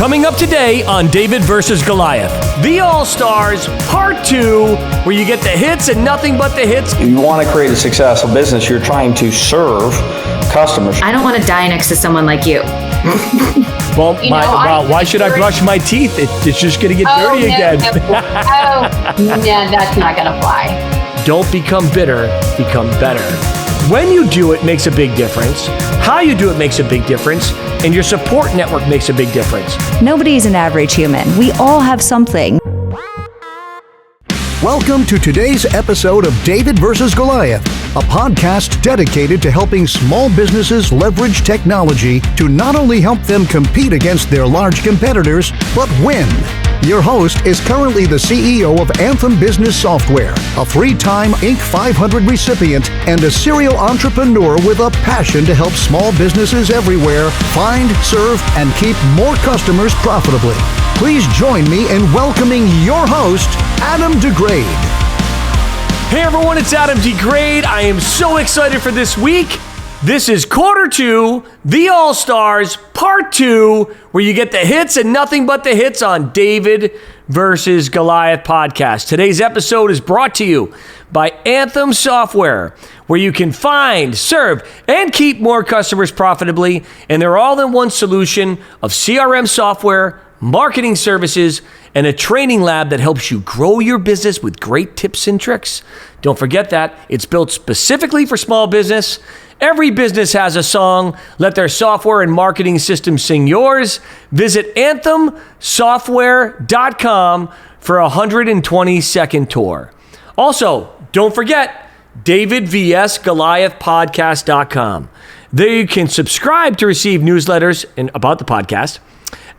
Coming up today on David versus Goliath, the All-Stars Part 2, where you get the hits and nothing but the hits. If you want to create a successful business, you're trying to serve customers. I don't want to die next to someone like you. Well, why should I brush my teeth? It's just going to get dirty again. No, that's not going to fly. Don't become bitter, become better. When you do it makes a big difference. How you do it makes a big difference. And your support network makes a big difference. Nobody's an average human. We all have something. Welcome to today's episode of David versus Goliath, a podcast dedicated to helping small businesses leverage technology to not only help them compete against their large competitors, but win. Your host is currently the CEO of Anthem Software, a three-time Inc. 500 recipient, and a serial entrepreneur with a passion to help small businesses everywhere find, serve, and keep more customers profitably. Please join me in welcoming your host, Adam DeGrade. Hey everyone, it's Adam DeGrade. I am so excited for this week. This is Quarter 2, the All-Stars, Part 2, where you get the hits and nothing but the hits on David versus Goliath podcast. Today's episode is brought to you by Anthem Software, where you can find, serve, and keep more customers profitably in their all-in-one solution of CRM software, marketing services, and a training lab that helps you grow your business with great tips and tricks. Don't forget that it's built specifically for small business. Every business has a song. Let their software and marketing system sing yours. Visit anthemsoftware.com for a 120-second tour. Also, don't forget davidvsgoliathpodcast.com. There you can subscribe to receive newsletters about the podcast,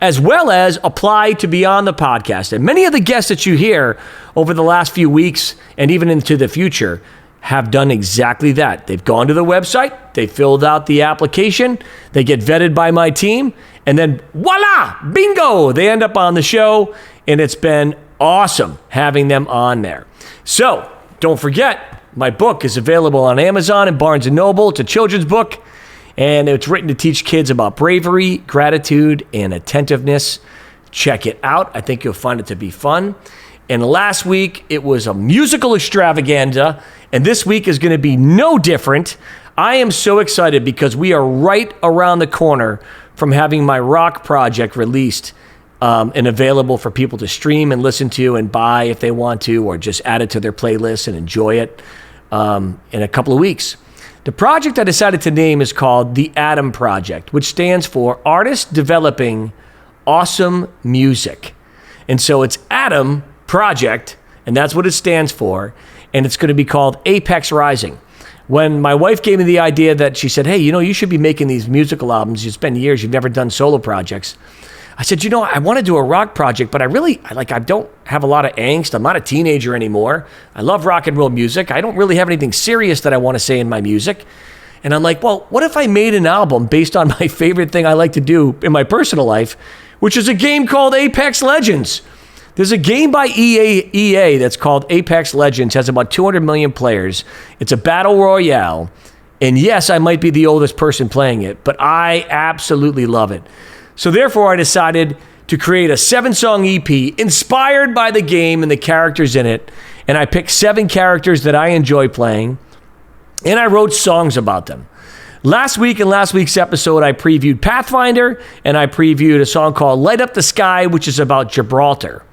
as well as apply to be on the podcast. And many of the guests that you hear over the last few weeks and even into the future have done exactly that. They've gone to the website, they filled out the application, they get vetted by my team, and then voila, bingo, they end up on the show, and it's been awesome having them on there. So don't forget, my book is available on Amazon and Barnes & Noble. It's a children's book, and it's written to teach kids about bravery, gratitude, and attentiveness. Check it out. I think you'll find it to be fun. And last week, it was a musical extravaganza, and this week is going to be no different. I am so excited because we are right around the corner from having my rock project released and available for people to stream and listen to and buy if they want to, or just add it to their playlist and enjoy it in a couple of weeks. The project I decided to name is called the Adam Project, which stands for Artists Developing Awesome Music. And so it's Adam Project, and that's what it stands for, and it's going to be called Apex Rising. When my wife gave me the idea that she said, hey, you should be making these musical albums. It's been years, you've never done solo projects. I said, I want to do a rock project, but I don't have a lot of angst. I'm not a teenager anymore. I love rock and roll music. I don't really have anything serious that I want to say in my music. And I'm like, well, what if I made an album based on my favorite thing I like to do in my personal life, which is a game called Apex Legends. There's a game by EA that's called Apex Legends, has about 200 million players. It's a battle royale. And yes, I might be the oldest person playing it, but I absolutely love it. So therefore, I decided to create a 7-song EP inspired by the game and the characters in it. And I picked 7 characters that I enjoy playing, and I wrote songs about them. Last week, in last week's episode, I previewed Pathfinder, and I previewed a song called Light Up the Sky, which is about Gibraltar.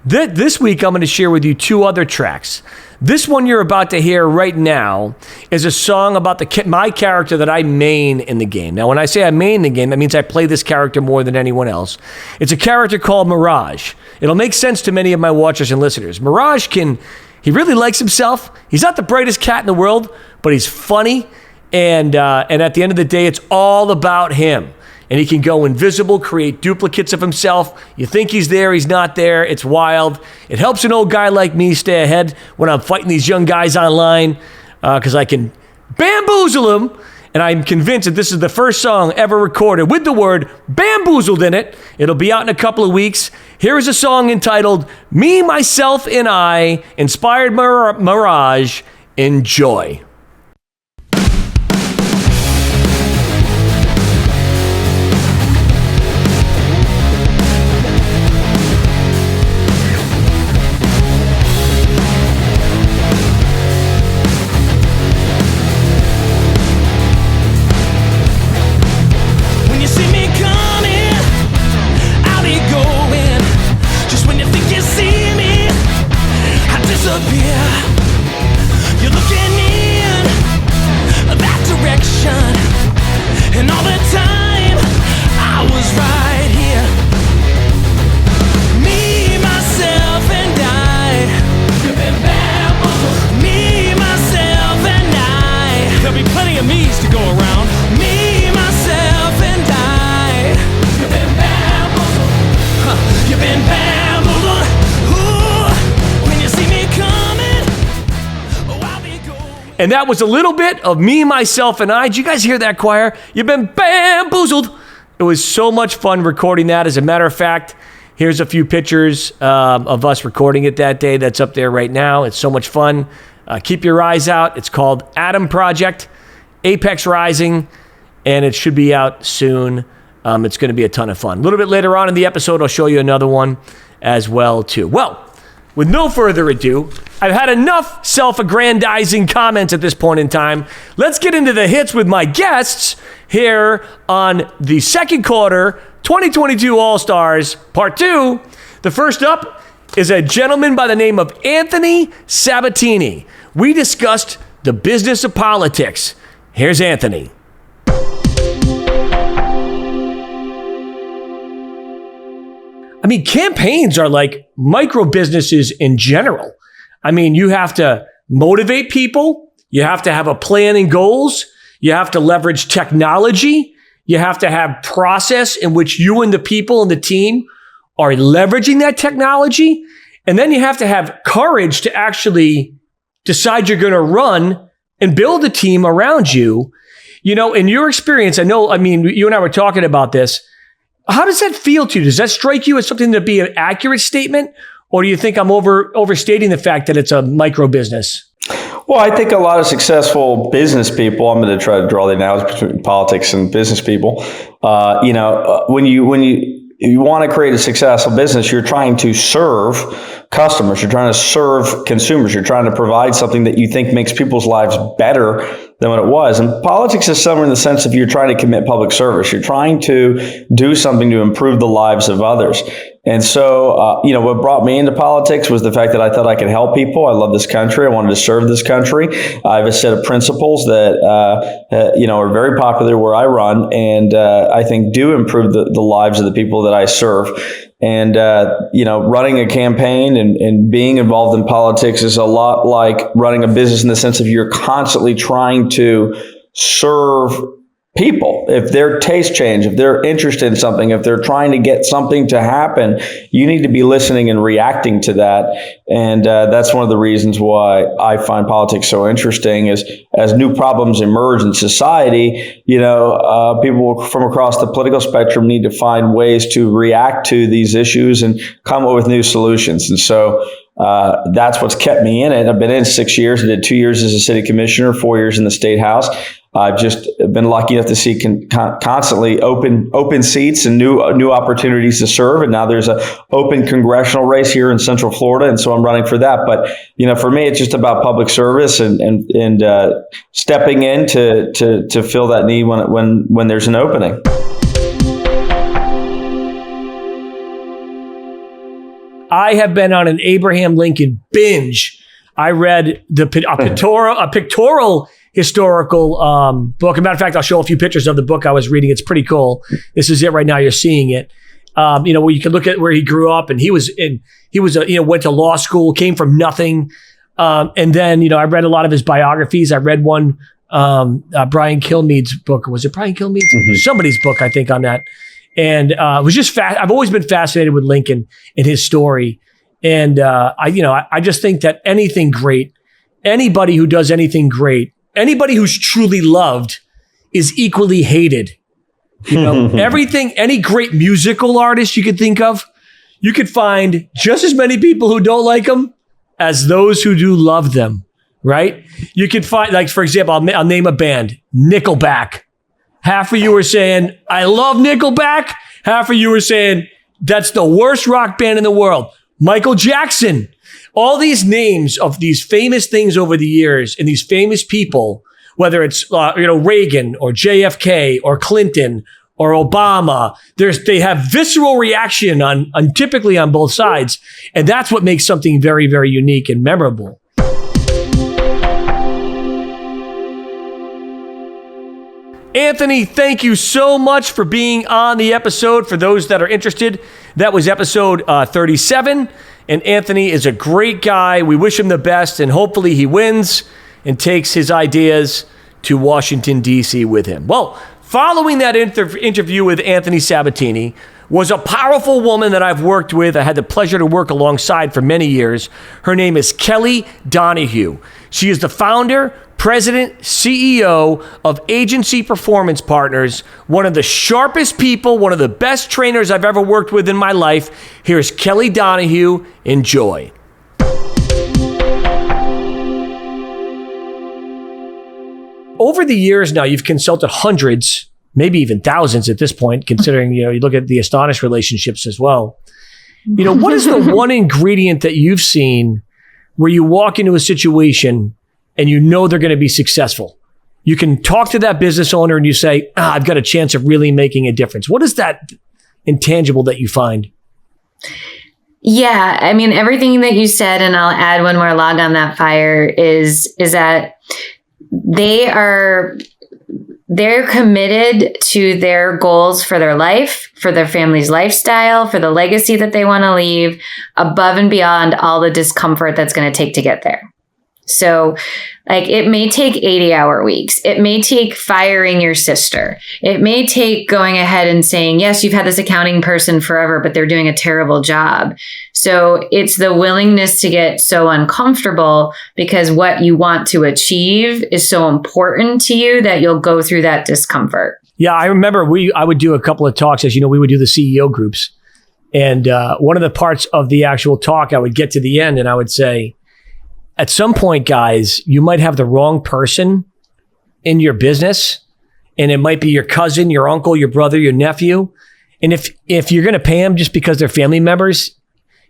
This week, I'm going to share with you 2 other tracks. This one you're about to hear right now is a song about my character that I main in the game. Now, when I say I main the game, that means I play this character more than anyone else. It's a character called Mirage. It'll make sense to many of my watchers and listeners. Mirage he really likes himself. He's not the brightest cat in the world, but he's funny. And at the end of the day, it's all about him. And he can go invisible, create duplicates of himself. You think he's there, he's not there. It's wild. It helps an old guy like me stay ahead when I'm fighting these young guys online, because I can bamboozle them. And I'm convinced that this is the first song ever recorded with the word bamboozled in it. It'll be out in a couple of weeks. Here is a song entitled Me, Myself, and I, inspired Mirage. Enjoy. And that was a little bit of me, myself, and I. Did you guys hear that, choir? You've been bamboozled. It was so much fun recording that. As a matter of fact, here's a few pictures of us recording it that day. That's up there right now. It's so much fun. Keep your eyes out. It's called Atom Project, Apex Rising, and it should be out soon. It's going to be a ton of fun. A little bit later on in the episode, I'll show you another one as well, too. Well, with no further ado, I've had enough self-aggrandizing comments at this point in time. Let's get into the hits with my guests here on the second quarter 2022 All-Stars Part 2. The first up is a gentleman by the name of Anthony Sabatini. We discussed the business of politics. Here's Anthony. I mean, campaigns are like micro businesses in general. I mean, you have to motivate people. You have to have a plan and goals. You have to leverage technology. You have to have process in which you and the people and the team are leveraging that technology. And then you have to have courage to actually decide you're going to run and build a team around you. You know, in your experience, you and I were talking about this. How does that feel to you? Does that strike you as something to be an accurate statement? Or do you think I'm overstating the fact that it's a micro business? Well, I think a lot of successful business people, I'm going to try to draw the analogy between politics and business people. When you want to create a successful business, you're trying to serve customers. You're trying to serve consumers. You're trying to provide something that you think makes people's lives better than what it was. And politics is somewhere in the sense of you're trying to commit public service. You're trying to do something to improve the lives of others. And so, what brought me into politics was the fact that I thought I could help people. I love this country. I wanted to serve this country. I have a set of principles that, are very popular where I run and I think do improve the lives of the people that I serve. And, running a campaign and being involved in politics is a lot like running a business in the sense of you're constantly trying to serve people. If their taste change, if they're interested in something, if they're trying to get something to happen, you need to be listening and reacting to that. And that's one of the reasons why I find politics so interesting is as new problems emerge in society, people from across the political spectrum need to find ways to react to these issues and come up with new solutions. And so that's what's kept me in it. I've been in 6 years. I did 2 years as a city commissioner, 4 years in the state house. I've just been lucky enough to see constantly open seats and new opportunities to serve. And now there's an open congressional race here in Central Florida, and so I'm running for that. But for me, it's just about public service and stepping in to fill that need when there's an opening. I have been on an Abraham Lincoln binge. I read a pictorial historical book. As a matter of fact, I'll show a few pictures of the book I was reading. It's pretty cool. This is it right now. You're seeing it. Where you can look at where he grew up, and he went to law school, came from nothing, and then I read a lot of his biographies. I read one, Brian Kilmeade's book. Was it Brian Kilmeade's? Mm-hmm. Somebody's book, I think, on that. And it was just I've always been fascinated with Lincoln and his story. And I just think that anything great, anybody who does anything great, anybody who's truly loved is equally hated. Everything, any great musical artist you could think of, you could find just as many people who don't like them as those who do love them, right? You could find, like, for example, I'll name a band, Nickelback. Half of you are saying, I love Nickelback. Half of you are saying, that's the worst rock band in the world. Michael Jackson. All these names of these famous things over the years and these famous people, whether it's Reagan or JFK or Clinton or Obama, they have visceral reaction on typically on both sides. And that's what makes something very, very unique and memorable. Anthony, thank you so much for being on the episode. For those that are interested, that was episode 37. And Anthony is a great guy. We wish him the best, and hopefully he wins and takes his ideas to Washington, D.C. with him. Well, following that interview with Anthony Sabatini was a powerful woman that I've worked with. I had the pleasure to work alongside for many years. Her name is Kelly Donahue. She is the founder, President, CEO of Agency Performance Partners, one of the sharpest people, one of the best trainers I've ever worked with in my life. Here's Kelly Donahue. Enjoy. Over the years now, you've consulted hundreds, maybe even thousands at this point, considering, you look at the Astonish relationships as well. What is the one ingredient that you've seen where you walk into a situation and they're going to be successful? You can talk to that business owner and you say, I've got a chance of really making a difference. What is that intangible that you find? Yeah, I mean, everything that you said, and I'll add one more log on that fire, is that they're committed to their goals for their life, for their family's lifestyle, for the legacy that they want to leave, above and beyond all the discomfort that's going to take to get there. So it may take 80-hour weeks. It may take firing your sister. It may take going ahead and saying, yes, you've had this accounting person forever, but they're doing a terrible job. So it's the willingness to get so uncomfortable because what you want to achieve is so important to you that you'll go through that discomfort. Yeah, I remember I would do a couple of talks. As you know, we would do the CEO groups. And one of the parts of the actual talk, I would get to the end and I would say, at some point, guys, you might have the wrong person in your business, and it might be your cousin, your uncle, your brother, your nephew. And if you're going to pay them just because they're family members,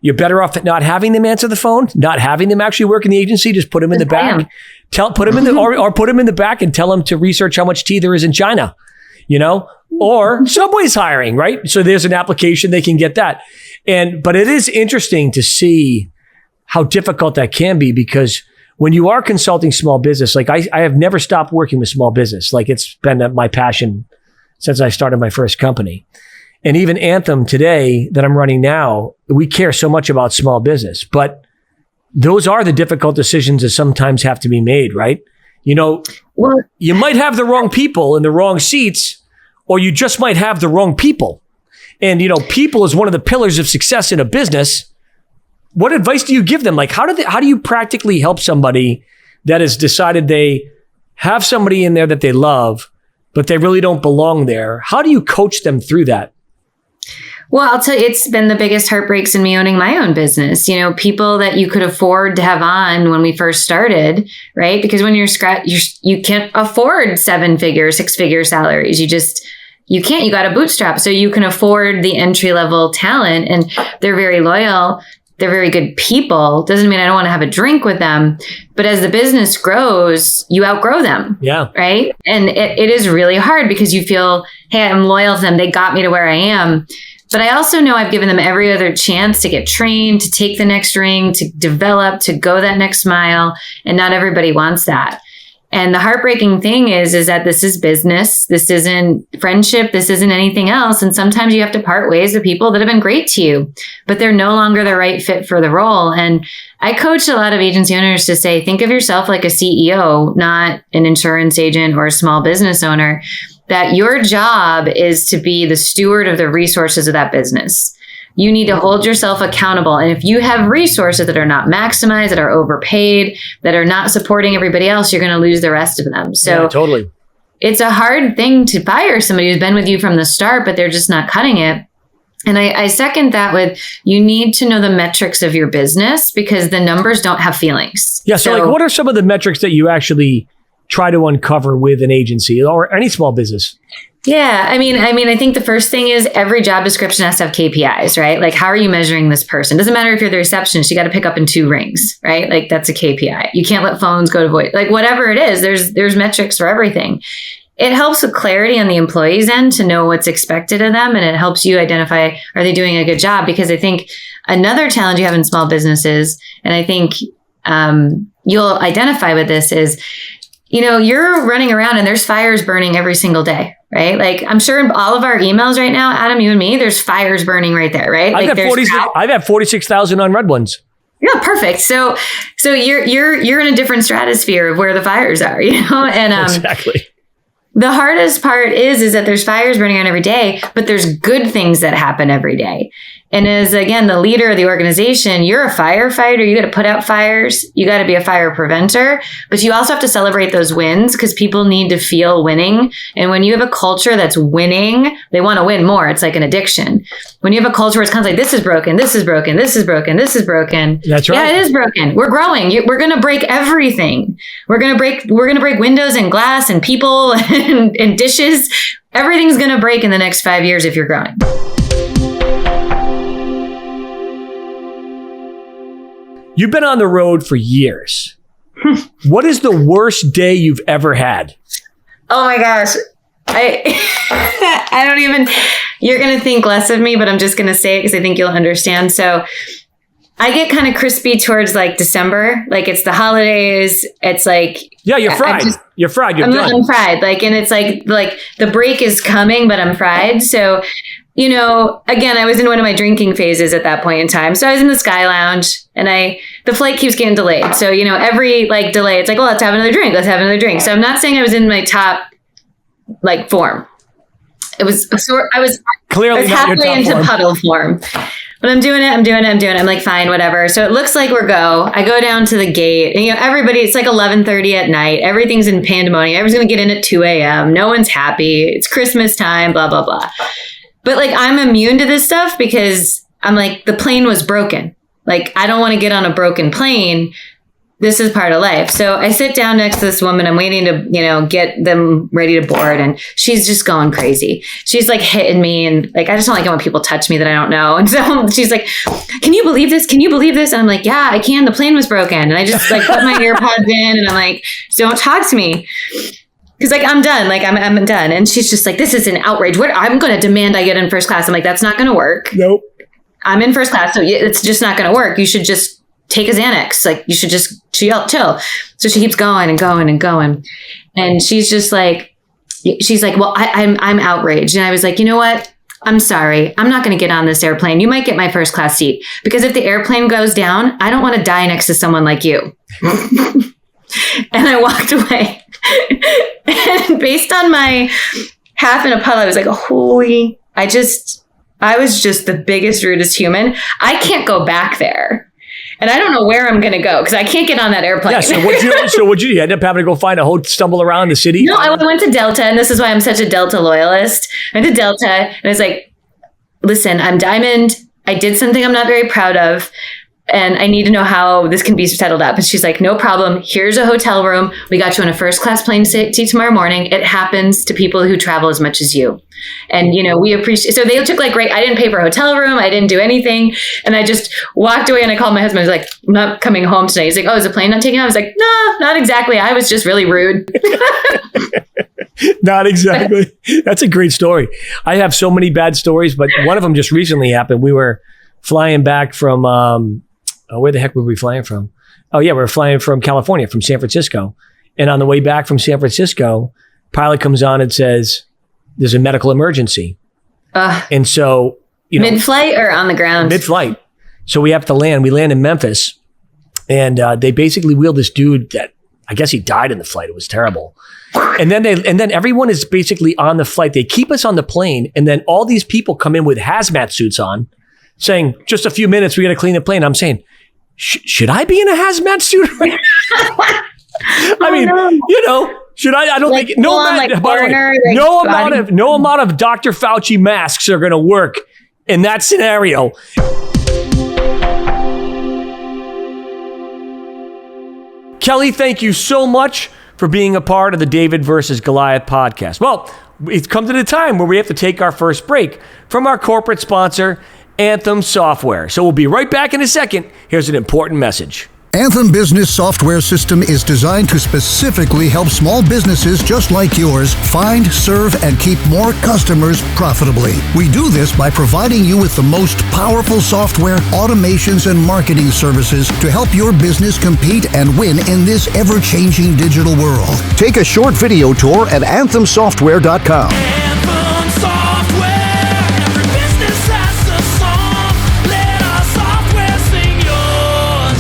you're better off not having them answer the phone, not having them actually work in the agency. Just put them in the back. Put them in the back and tell them to research how much tea there is in China. Or Subway's hiring, right? So there's an application, they can get that. But it is interesting to see how difficult that can be, because when you are consulting small business, I have never stopped working with small business. It's been my passion since I started my first company. And even Anthem today that I'm running now, we care so much about small business, but those are the difficult decisions that sometimes have to be made, right? Well, you might have the wrong people in the wrong seats, or you just might have the wrong people. And, people is one of the pillars of success in a business. What advice do you give them? How do you practically help somebody that has decided they have somebody in there that they love, but they really don't belong there? How do you coach them through that? Well, I'll tell you, it's been the biggest heartbreaks in me owning my own business. People that you could afford to have on when we first started, right? Because when you can't afford 7-figure, 6-figure salaries. You can't, you got to bootstrap. So you can afford the entry-level talent, and they're very loyal. They're very good people. Doesn't mean I don't want to have a drink with them. But as the business grows, you outgrow them. Yeah. Right. And it is really hard because you feel, hey, I'm loyal to them. They got me to where I am. But I also know I've given them every other chance to get trained, to take the next ring, to develop, to go that next mile. And not everybody wants that. And the heartbreaking thing is that this is business. This isn't friendship. This isn't anything else. And sometimes you have to part ways with people that have been great to you, but they're no longer the right fit for the role. And I coach a lot of agency owners to say, think of yourself like a CEO, not an insurance agent or a small business owner, that your job is to be the steward of the resources of that business. You need to hold yourself accountable. And if you have resources that are not maximized, that are overpaid, that are not supporting everybody else, you're going to lose the rest of them. So yeah, totally. It's a hard thing to fire somebody who's been with you from the start, but they're just not cutting it. And I second that with, you need to know the metrics of your business because the numbers don't have feelings. Yeah. So what are some of the metrics that you actually try to uncover with an agency or any small business? Yeah. I mean, I think the first thing is every job description has to have KPIs, right? How are you measuring this person? Doesn't matter if you're the receptionist, you got to pick up in 2 rings, right? That's a KPI. You can't let phones go to voice, whatever it is, there's metrics for everything. It helps with clarity on the employee's end to know what's expected of them. And it helps you identify, are they doing a good job? Because I think another challenge you have in small businesses, and I think you'll identify with this is, you're running around and there's fires burning every single day, right? I'm sure in all of our emails right now, Adam, you and me, there's fires burning right there, right? I've had 46,000 unread ones. Yeah, perfect. So you're in a different stratosphere of where the fires are, and exactly. The hardest part is that there's fires burning on every day, but there's good things that happen every day. And as, again, the leader of the organization, you're a firefighter. You got to put out fires. You got to be a fire preventer. But you also have to celebrate those wins because people need to feel winning. And when you have a culture that's winning, they want to win more. It's like an addiction. When you have a culture where it's kind of like, this is broken, this is broken, this is broken, this is broken. That's right. Yeah, it is broken. We're growing. We're going to break everything. We're going to break windows and glass and people and dishes. Everything's going to break in the next 5 years if you're growing. You've been on the road for years. What is the worst day you've ever had? Oh my gosh. I don't even, you're going to think less of me, but I'm just going to say it because I think you'll understand. So I get kind of crispy towards like December. Like it's the holidays. It's like, yeah, you're fried. You're fried. I'm fried. Like, and it's like the break is coming, but I'm fried. So, you know, again, I was in one of my drinking phases at that point in time. So I was in the Sky Lounge and the flight keeps getting delayed. So, you know, every like delay, it's like, well, let's have another drink. Let's have another drink. So I'm not saying I was in my top like form. I was clearly halfway into puddle form. But I'm doing it. I'm like, fine, whatever. So it looks like I go down to the gate and, you know, everybody, it's like 11:30 at night. Everything's in pandemonium. Everyone's going to get in at 2 a.m. No one's happy. It's Christmas time, blah, blah, blah. But like, I'm immune to this stuff because I'm like, the plane was broken. Like, I don't want to get on a broken plane. This is part of life. So I sit down next to this woman. I'm waiting to, you know, get them ready to board. And she's just going crazy. She's like hitting me. And like, I just don't like it when people touch me that I don't know. And so she's like, can you believe this? Can you believe this? And I'm like, yeah, I can. The plane was broken. And I just like put my AirPods in and I'm like, don't talk to me. Cause like, I'm done. Like I'm done. And she's just like, this is an outrage. I'm going to demand I get in first class. I'm like, that's not going to work. Nope. I'm in first class. So it's just not going to work. You should just take a Xanax. Like you should just chill. So she keeps going and going and going. And she's like, well, I'm outraged. And I was like, you know what? I'm sorry. I'm not going to get on this airplane. You might get my first class seat because if the airplane goes down, I don't want to die next to someone like you. And I walked away. And based on my half in a puddle, I was like, I was just the biggest, rudest human. I can't go back there. And I don't know where I'm going to go because I can't get on that airplane. Yeah, so what'd you end up having to go find a whole stumble around the city? No, I went to Delta, and this is why I'm such a Delta loyalist. I went to Delta, and I was like, listen, I'm Diamond. I did something I'm not very proud of, and I need to know how this can be settled up. And she's like, no problem. Here's a hotel room. We got you on a first class plane seat tomorrow morning. It happens to people who travel as much as you. And, you know, we appreciate, so they took like, great. I didn't pay for a hotel room. I didn't do anything. And I just walked away and I called my husband. I was like, I'm not coming home tonight. He's like, oh, is the plane not taking off? I was like, no, not exactly. I was just really rude. Not exactly. That's a great story. I have so many bad stories, but one of them just recently happened. We were flying back from, where the heck were we flying from? Oh yeah, we were flying from California, from San Francisco. And on the way back from San Francisco, pilot comes on and says, there's a medical emergency. And so, you know. Mid-flight or on the ground? Mid-flight. So we have to land. We land in Memphis. And they basically wheeled this dude that, I guess he died in the flight. It was terrible. And then everyone is basically on the flight. They keep us on the plane. And then all these people come in with hazmat suits on saying, just a few minutes, we got to clean the plane. I'm saying, should I be in a hazmat suit? I mean, you know, should I? I don't think no amount of Dr. Fauci masks are going to work in that scenario. Kelly, thank you so much for being a part of the David versus Goliath podcast. Well, it's come to the time where we have to take our first break from our corporate sponsor, Anthem Software. So we'll be right back in a second. Here's an important message. Anthem Business Software System is designed to specifically help small businesses just like yours find, serve, and keep more customers profitably. We do this by providing you with the most powerful software, automations, and marketing services to help your business compete and win in this ever-changing digital world. Take a short video tour at anthemsoftware.com. Anthem Software, every business has a song. Let our software sing yours.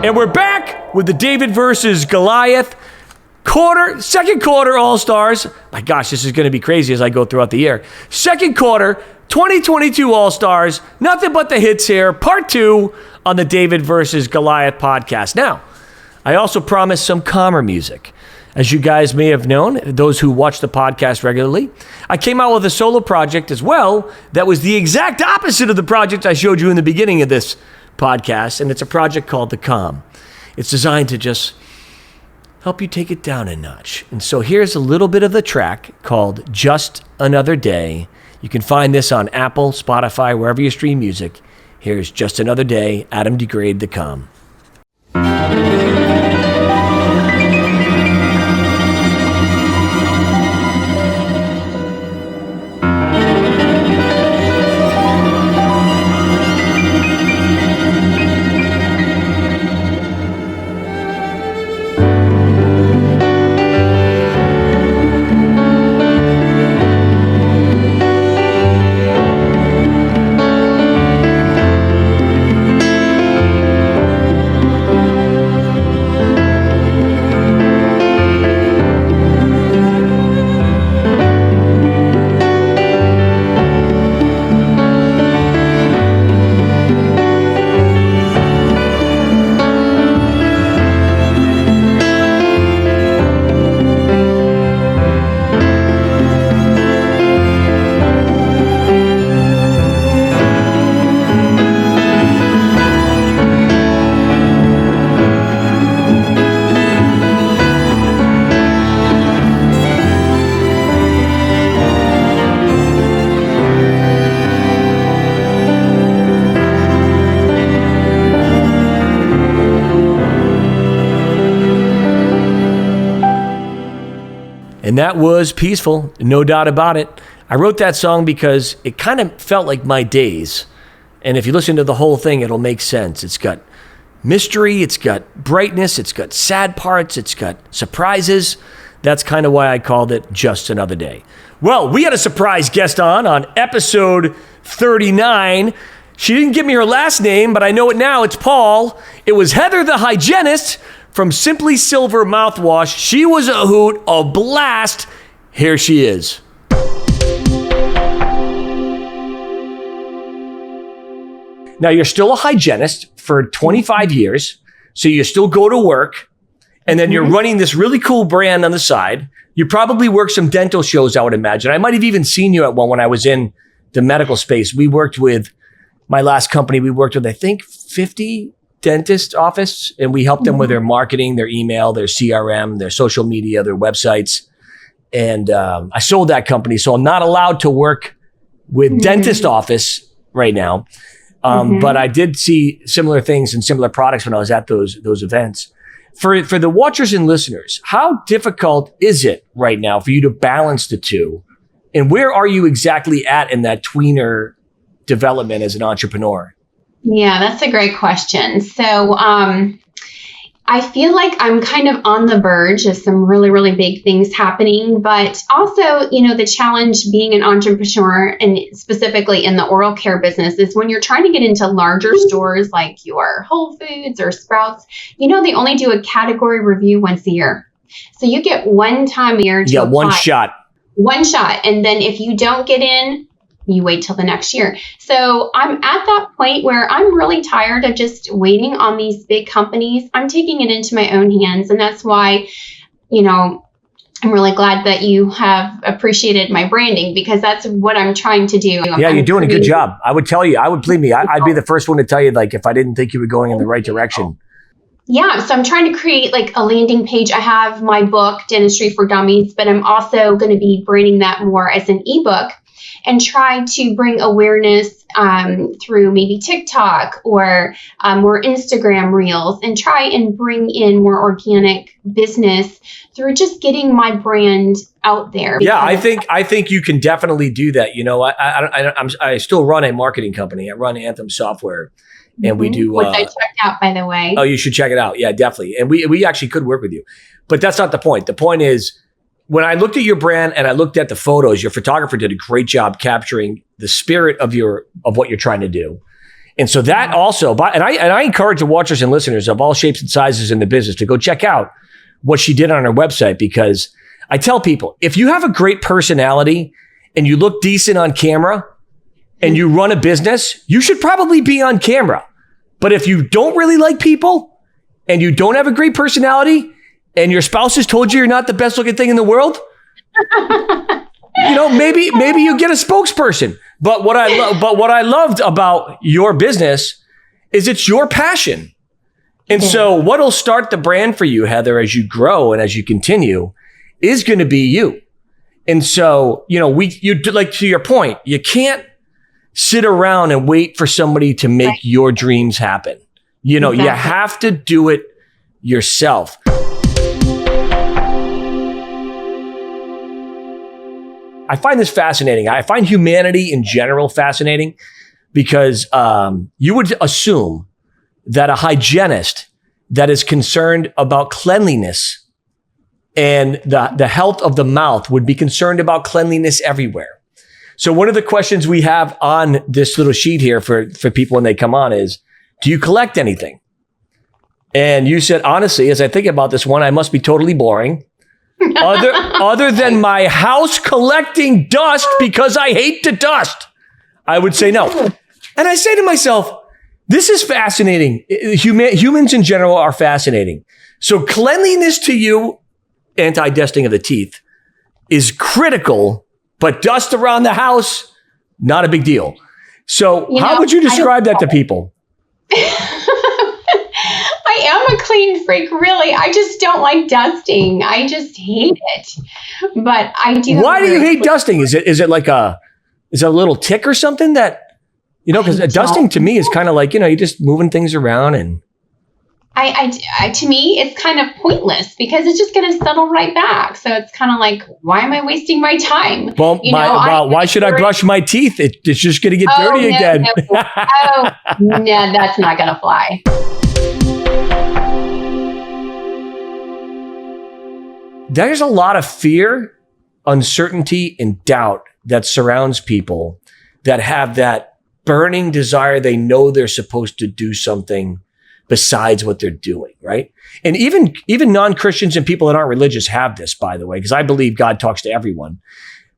And we're back with the David versus Goliath second quarter All-Stars. My gosh, this is going to be crazy as I go throughout the year. Second quarter 2022 All-Stars. Nothing but the hits here. Part 2 on the David versus Goliath podcast. Now, I also promised some calmer music. As you guys may have known, those who watch the podcast regularly, I came out with a solo project as well that was the exact opposite of the project I showed you in the beginning of this podcast, and it's a project called The Calm. It's designed to just help you take it down a notch. And so here's a little bit of the track called Just Another Day. You can find this on Apple, Spotify, wherever you stream music. Here's Just Another Day, Adam Degrade, The Calm. And that was peaceful, no doubt about it. I wrote that song because it kind of felt like my days. And if you listen to the whole thing, it'll make sense. It's got mystery, it's got brightness, it's got sad parts, it's got surprises. That's kind of why I called it Just Another Day. Well, we had a surprise guest on episode 39. She didn't give me her last name, but I know it now. It's Paul. It was Heather the hygienist from Simply Silver Mouthwash. She was a hoot, a blast. Here she is. Now, you're still a hygienist for 25 years, so you still go to work, and then you're running this really cool brand on the side. You probably work some dental shows, I would imagine. I might have even seen you at one when I was in the medical space. We worked with, my last company, we worked with, I think, 50 dentist office, and we helped them with their marketing, their email, their CRM, their social media, their websites. And I sold that company, so I'm not allowed to work with dentist office right now. But I did see similar things and similar products when I was at those events. For the watchers and listeners, how difficult is it right now for you to balance the two? And where are you exactly at in that tweener development as an entrepreneur? Yeah, that's a great question. So I feel like I'm kind of on the verge of some really, really big things happening, but also, you know, the challenge being an entrepreneur and specifically in the oral care business is when you're trying to get into larger stores like your Whole Foods or Sprouts, you know, they only do a category review once a year. So you get one time a year to apply. One shot. One shot. And then if you don't get in, you wait till the next year. So I'm at that point where I'm really tired of just waiting on these big companies. I'm taking it into my own hands. And that's why, you know, I'm really glad that you have appreciated my branding because that's what I'm trying to do. Yeah, you're doing a good job. I would tell you, believe me, I'd be the first one to tell you, like, if I didn't think you were going in the right direction. Yeah, so I'm trying to create like a landing page. I have my book, Dentistry for Dummies, but I'm also going to be branding that more as an ebook and try to bring awareness through maybe TikTok or more Instagram reels and try and bring in more organic business through just getting my brand out there. Yeah, I think you can definitely do that. You know, I still run a marketing company. I run Anthem Software. And we do. Which I checked out, by the way. Oh, you should check it out. Yeah, definitely. And we actually could work with you. But that's not the point. The point is, when I looked at your brand and I looked at the photos, your photographer did a great job capturing the spirit of what you're trying to do. And so that also, and I encourage the watchers and listeners of all shapes and sizes in the business to go check out what she did on her website, because I tell people, if you have a great personality and you look decent on camera and you run a business, you should probably be on camera. But if you don't really like people and you don't have a great personality and your spouse has told you you're not the best looking thing in the world, maybe you get a spokesperson. But what I loved about your business is it's your passion. And so what'll start the brand for you, Heather, as you grow and as you continue is going to be you. And so, like to your point, you can't sit around and wait for somebody to make your dreams happen. You have to do it yourself. I find this fascinating. I find humanity in general fascinating because you would assume that a hygienist that is concerned about cleanliness and the health of the mouth would be concerned about cleanliness everywhere. So one of the questions we have on this little sheet here for people when they come on is, do you collect anything? And you said, honestly, as I think about this one, I must be totally boring. Other than my house collecting dust because I hate the dust, I would say no. And I say to myself, this is fascinating. Humans in general are fascinating. So cleanliness to you, anti-dusting of the teeth, is critical, but dust around the house, not a big deal. So how would you describe that to people? I am a clean freak, really. I just don't like dusting. I just hate it. But I do. Why do you hate dusting? Is it like a little tick or something that, because dusting to me is kind of like, you're just moving things around and. To me, it's kind of pointless because it's just going to settle right back. So it's kind of like, why am I wasting my time? Well, why should I brush my teeth? It's just going to get dirty again. No, that's not going to fly. There's a lot of fear, uncertainty, and doubt that surrounds people that have that burning desire. They know they're supposed to do something besides what they're doing, right? And even non-Christians and people that aren't religious have this, by the way, because I believe God talks to everyone.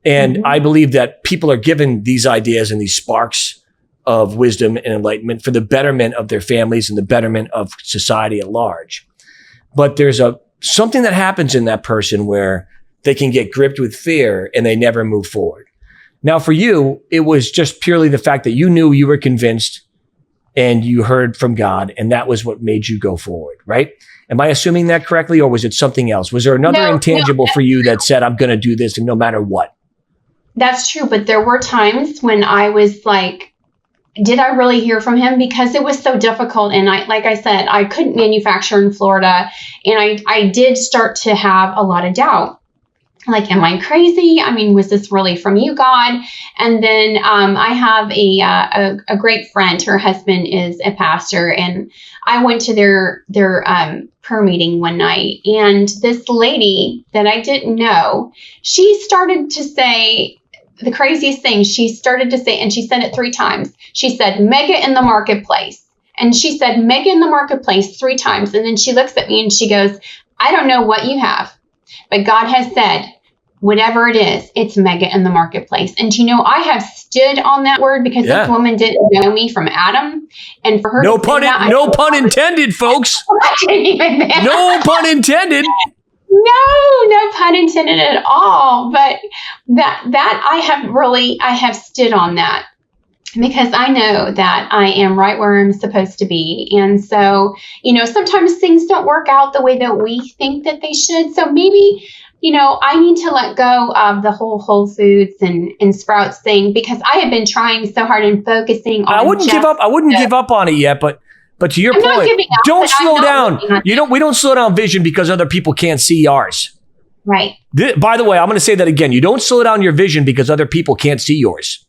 And I believe that people are given these ideas and these sparks of wisdom and enlightenment for the betterment of their families and the betterment of society at large. But there's something that happens in that person where they can get gripped with fear and they never move forward. Now, for you, it was just purely the fact that you knew, you were convinced, and you heard from God, and that was what made you go forward, right? Am I assuming that correctly, or was it something else? Was there another intangible for you that said, I'm going to do this and no matter what? That's true, but there were times when I was like, did I really hear from him? Because it was so difficult. And like I said, I couldn't manufacture in Florida. And I did start to have a lot of doubt. Like, am I crazy? I mean, was this really from you, God? And then I have a great friend. Her husband is a pastor, and I went to their prayer meeting one night. And this lady that I didn't know, she started to say the craziest thing. She started to say, and she said it 3 times. She said, mega in the marketplace. And she said, mega in the marketplace 3 times. And then she looks at me and she goes, I don't know what you have, but God has said, whatever it is, it's mega in the marketplace. And I have stood on that word because this woman didn't know me from Adam. And for her no pun intended, folks. No pun intended. No pun intended at all. But that I have stood on that because I know that I am right where I'm supposed to be. And so, sometimes things don't work out the way that we think that they should. So maybe, I need to let go of the whole Whole Foods and Sprouts thing because I have been trying so hard and focusing on. I wouldn't give up on it yet, but to your point, don't slow down. We don't slow down vision because other people can't see ours. Right. By the way, I'm going to say that again. You don't slow down your vision because other people can't see yours.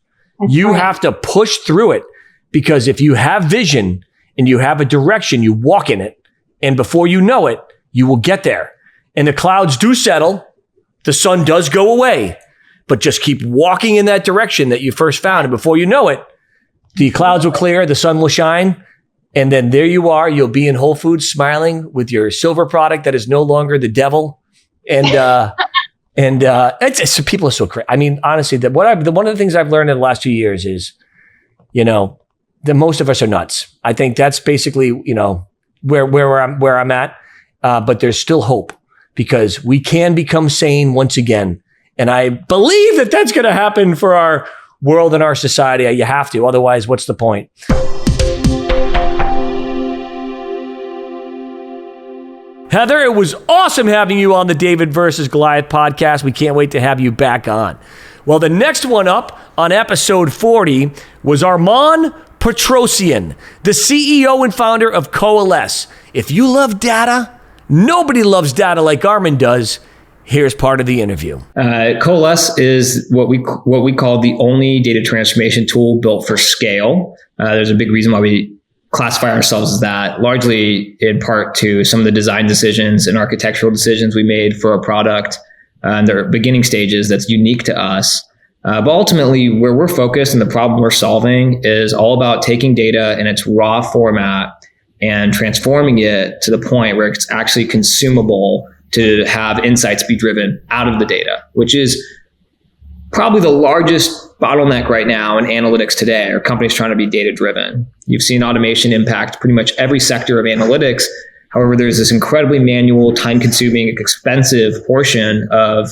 You have to push through it because if you have vision and you have a direction, you walk in it. And before you know it, you will get there. And the clouds do settle. The sun does go away. But just keep walking in that direction that you first found. And before you know it, the clouds will clear, the sun will shine. And then there you are. You'll be in Whole Foods smiling with your silver product that is no longer the devil. And it's people are so crazy. I mean, honestly, one of the things I've learned in the last 2 years is, that most of us are nuts. I think that's basically, where I'm at. But there's still hope because we can become sane once again. And I believe that that's going to happen for our world and our society. You have to. Otherwise, what's the point? Heather, it was awesome having you on the David versus Goliath podcast. We can't wait to have you back on. Well, the next one up on episode 40 was Armand Petrosian, the CEO and founder of Coalesce. If you love data, nobody loves data like Armand does. Here's part of the interview. Coalesce is what we call the only data transformation tool built for scale. There's a big reason why we classify ourselves as that, largely in part to some of the design decisions and architectural decisions we made for a product in their beginning stages that's unique to us. But ultimately, where we're focused and the problem we're solving is all about taking data in its raw format and transforming it to the point where it's actually consumable to have insights be driven out of the data, which is probably the largest bottleneck right now in analytics today, are companies trying to be data driven. You've seen automation impact pretty much every sector of analytics. However, there's this incredibly manual, time consuming, expensive portion of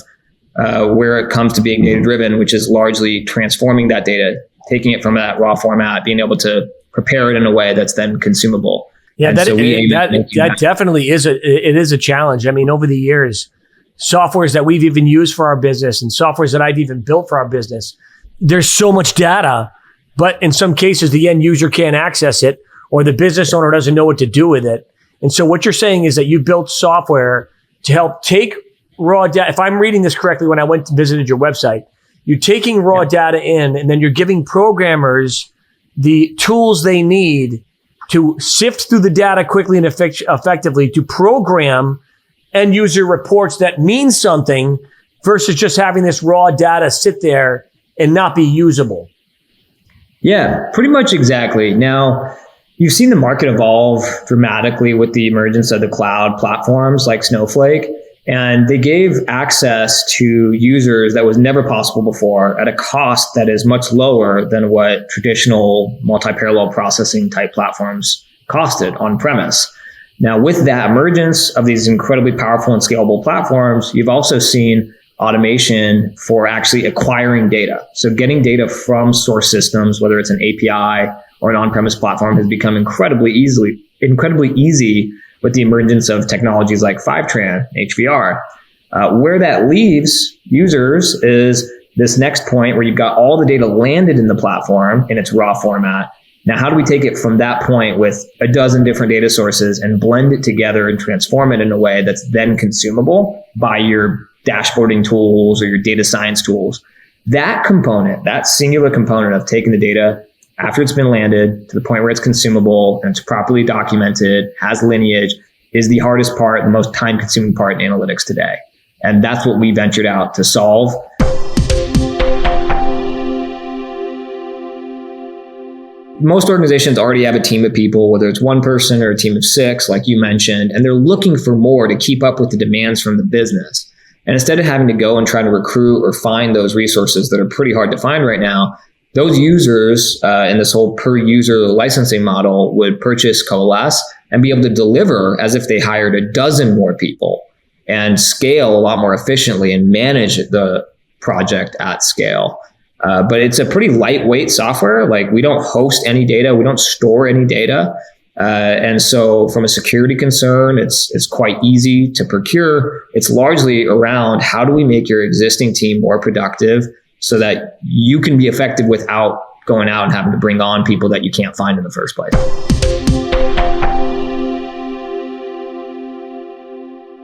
where it comes to being data driven, which is largely transforming that data, taking it from that raw format, being able to prepare it in a way that's then consumable. Yeah, that definitely is a challenge. I mean, over the years, softwares that we've even used for our business and softwares that I've even built for our business, there's so much data, but in some cases, the end user can't access it or the business owner doesn't know what to do with it. And so what you're saying is that you built software to help take raw data. If I'm reading this correctly, when I went and visited your website, you're taking raw data in and then you're giving programmers the tools they need to sift through the data quickly and effectively to program end user reports that mean something versus just having this raw data sit there and not be usable. Yeah, pretty much exactly. Now, you've seen the market evolve dramatically with the emergence of the cloud platforms like Snowflake, and they gave access to users that was never possible before at a cost that is much lower than what traditional multi-parallel processing type platforms costed on premise. Now, with that emergence of these incredibly powerful and scalable platforms, you've also seen automation for actually acquiring data. So getting data from source systems, whether it's an API or an on-premise platform, has become incredibly easy with the emergence of technologies like Fivetran, HVR. Where that leaves users is this next point where you've got all the data landed in the platform in its raw format. Now, how do we take it from that point with a dozen different data sources and blend it together and transform it in a way that's then consumable by your dashboarding tools or your data science tools? That component, that singular component of taking the data after it's been landed to the point where it's consumable and it's properly documented, has lineage, is the hardest part, the most time-consuming part in analytics today. And that's what we ventured out to solve. Most organizations already have a team of people, whether it's one person or a team of 6, like you mentioned, and they're looking for more to keep up with the demands from the business. And instead of having to go and try to recruit or find those resources that are pretty hard to find right now, those users in this whole per user licensing model would purchase Coalesce and be able to deliver as if they hired a dozen more people and scale a lot more efficiently and manage the project at scale. But it's a pretty lightweight software. Like, we don't host any data. We don't store any data. And so from a security concern, it's quite easy to procure. It's largely around how do we make your existing team more productive so that you can be effective without going out and having to bring on people that you can't find in the first place.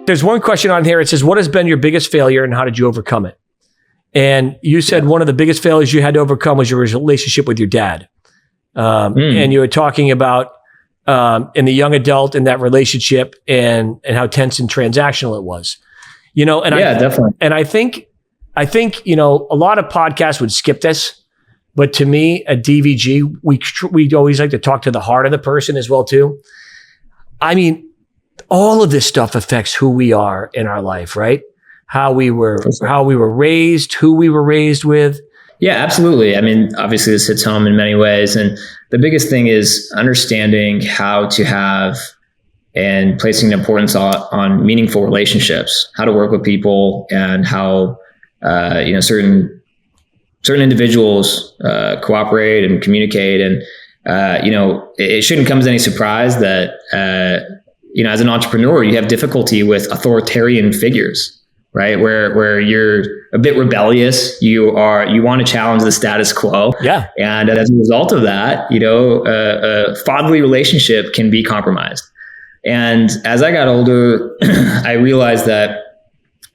There's one question on here. It says, what has been your biggest failure and how did you overcome it? And you said one of the biggest failures you had to overcome was your relationship with your dad. And you were talking about in the young adult and that relationship and how tense and transactional it was. And definitely. And I think, a lot of podcasts would skip this But to me, at DVG, we always like to talk to the heart of the person as well too. I mean, all of this stuff affects who we are in our life, right? How we were raised, who we were raised with. Yeah, absolutely. I mean, obviously this hits home in many ways. And the biggest thing is understanding how to have and placing the importance on meaningful relationships, how to work with people, and how, certain individuals cooperate and communicate. And, it shouldn't come as any surprise that, as an entrepreneur, you have difficulty with authoritarian figures, right? Where you're a bit rebellious, you want to challenge the status quo. Yeah. And as a result of that, a fatherly relationship can be compromised. And as I got older, I realized that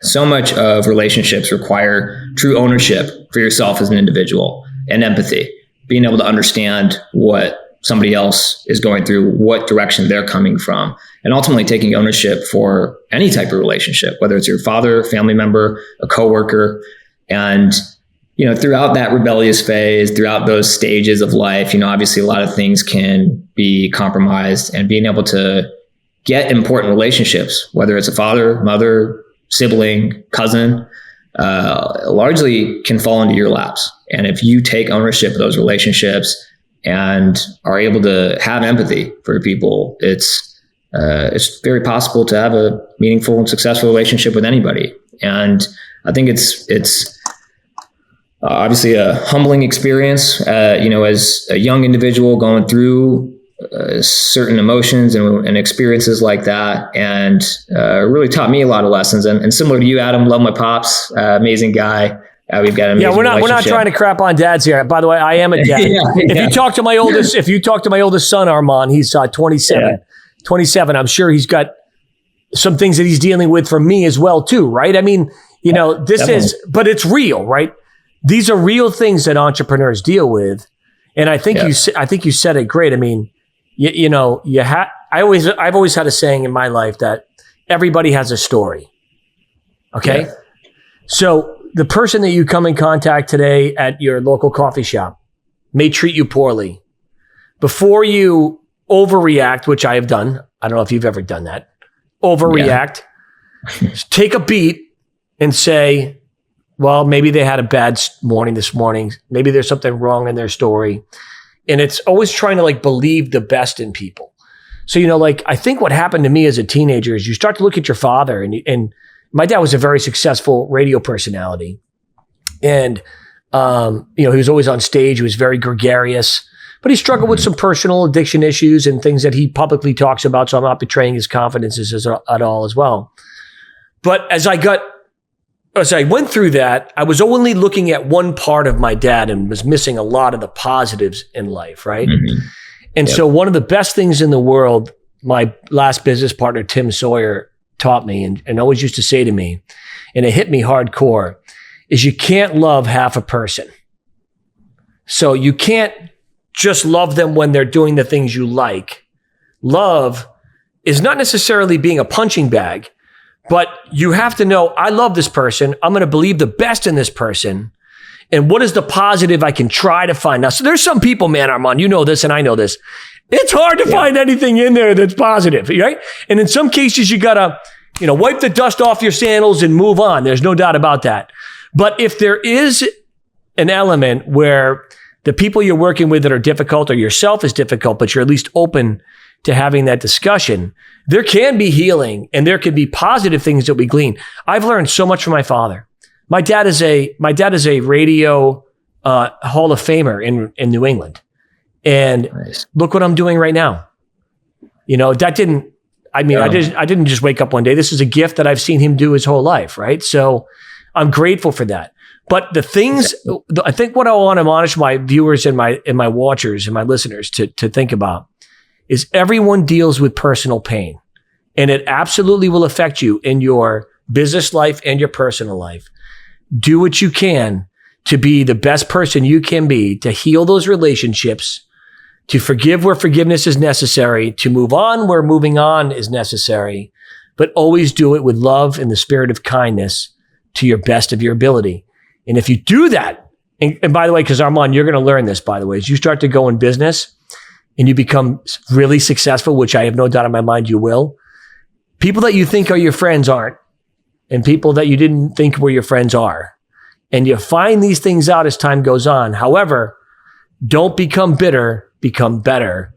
so much of relationships require true ownership for yourself as an individual and empathy, being able to understand what somebody else is going through, what direction they're coming from, and ultimately taking ownership for any type of relationship, whether it's your father, family member, a coworker. And, throughout that rebellious phase, throughout those stages of life, obviously a lot of things can be compromised, and being able to get important relationships, whether it's a father, mother, sibling, cousin, largely can fall into your laps. And if you take ownership of those relationships and are able to have empathy for people, it's very possible to have a meaningful and successful relationship with anybody. And I think it's obviously a humbling experience, as a young individual going through certain emotions and experiences like that, and really taught me a lot of lessons. And similar to you, Adam, love my pops, amazing guy. We've got an amazing we're not trying to crap on dads here. By the way, I am a dad. If you talk to my oldest son, Armand, he's 27. Yeah. 27. I'm sure he's got some things that he's dealing with from me as well too, right? I mean, but it's real, right? These are real things that entrepreneurs deal with, and I think you said it great. I mean, I've always had a saying in my life that everybody has a story. Okay. Yeah. So the person that you come in contact today at your local coffee shop may treat you poorly. Before you overreact, which I have done, I don't know if you've ever done that, overreact, take a beat and say, well, maybe they had a bad morning this morning. Maybe there's something wrong in their story. And it's always trying to believe the best in people. So, I think what happened to me as a teenager is you start to look at your father, and my dad was a very successful radio personality. And, he was always on stage. He was very gregarious, but he struggled with some personal addiction issues and things that he publicly talks about. So I'm not betraying his confidences at all as well. But as I went through that, I was only looking at one part of my dad and was missing a lot of the positives in life, right? Mm-hmm. And so one of the best things in the world, my last business partner, Tim Sawyer, taught me and always used to say to me, and it hit me hardcore, is you can't love half a person. So you can't just love them when they're doing the things you like. Love is not necessarily being a punching bag. But you have to know, I love this person. I'm going to believe the best in this person. And what is the positive I can try to find? Now, so there's some people, man, Armand, you know this and I know this. It's hard to find anything in there that's positive, right? And in some cases, you got to, wipe the dust off your sandals and move on. There's no doubt about that. But if there is an element where the people you're working with that are difficult or yourself is difficult, but you're at least open to having that discussion, there can be healing and there can be positive things that we glean. I've learned so much from my father. My dad is a radio Hall of Famer in New England. And Look what I'm doing right now. I didn't just wake up one day. This is a gift that I've seen him do his whole life, right? So I'm grateful for that. But the things, I think what I want to admonish my viewers and my watchers and my listeners to think about is everyone deals with personal pain, and it absolutely will affect you in your business life and your personal life. Do what you can to be the best person you can be, to heal those relationships, to forgive where forgiveness is necessary, to move on where moving on is necessary, but always do it with love and the spirit of kindness to your best of your ability. And if you do that, and by the way, because Armand, you're going to learn this, by the way, as you start to go in business and you become really successful, which I have no doubt in my mind you will, people that you think are your friends aren't, and people that you didn't think were your friends are. And you find these things out as time goes on. However, don't become bitter, become better.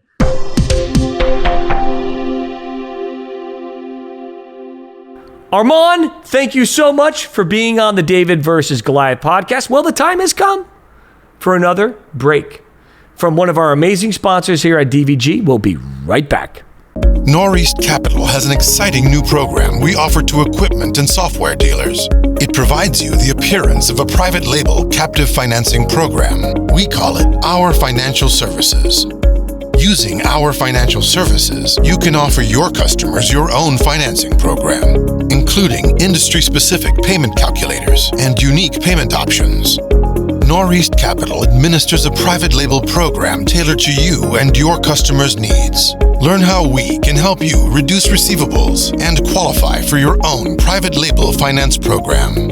Armand, thank you so much for being on the David versus Goliath podcast. Well, the time has come for another break from one of our amazing sponsors here at DVG. We'll be right back. Northeast Capital has an exciting new program we offer to equipment and software dealers. It provides you the appearance of a private label captive financing program. We call it Our Financial Services. Using Our Financial Services, you can offer your customers your own financing program, including industry-specific payment calculators and unique payment options. Northeast Capital administers a private label program tailored to you and your customers' needs. Learn how we can help you reduce receivables and qualify for your own private label finance program.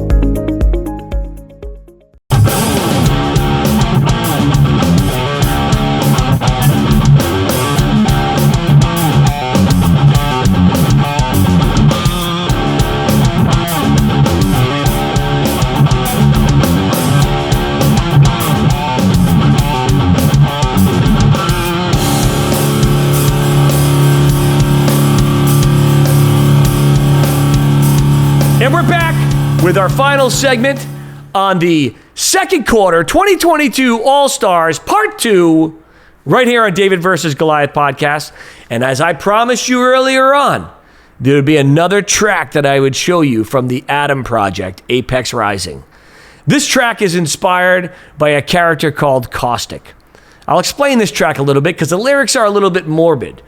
And we're back with our final segment on the second quarter 2022 All-Stars Part 2 right here on David versus Goliath podcast. And as I promised you earlier on, there would be another track that I would show you from the Atom Project, Apex Rising. This track is inspired by a character called Caustic. I'll explain this track a little bit because the lyrics are a little bit morbid.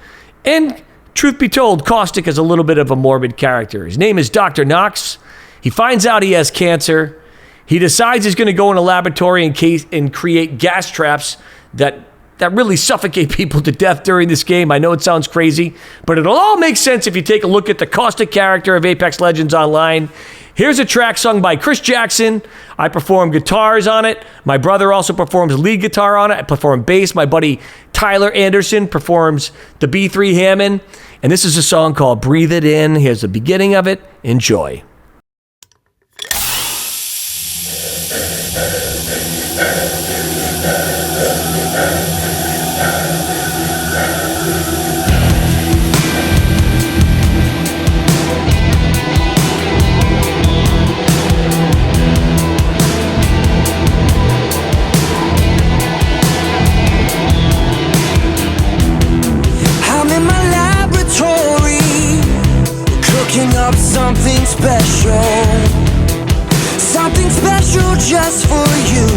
And truth be told, Caustic is a little bit of a morbid character. His name is Dr. Knox. He finds out he has cancer. He decides he's going to go in a laboratory and create gas traps that really suffocate people to death during this game. I know it sounds crazy, but it'll all make sense if you take a look at the Caustic character of Apex Legends Online. Here's a track sung by Chris Jackson. I perform guitars on it. My brother also performs lead guitar on it. I perform bass. My buddy Tyler Anderson performs the B3 Hammond. And this is a song called Breathe It In. Here's the beginning of it. Enjoy. Something special just for you.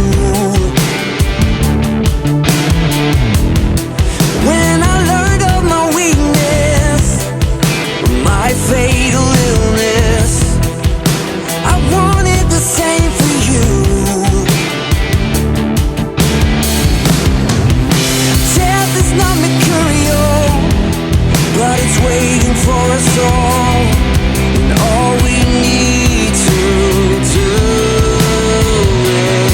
When I learned of my weakness, my fatal illness, I wanted the same for you. Death is not mercurial, but it's waiting for us all. All we need to do is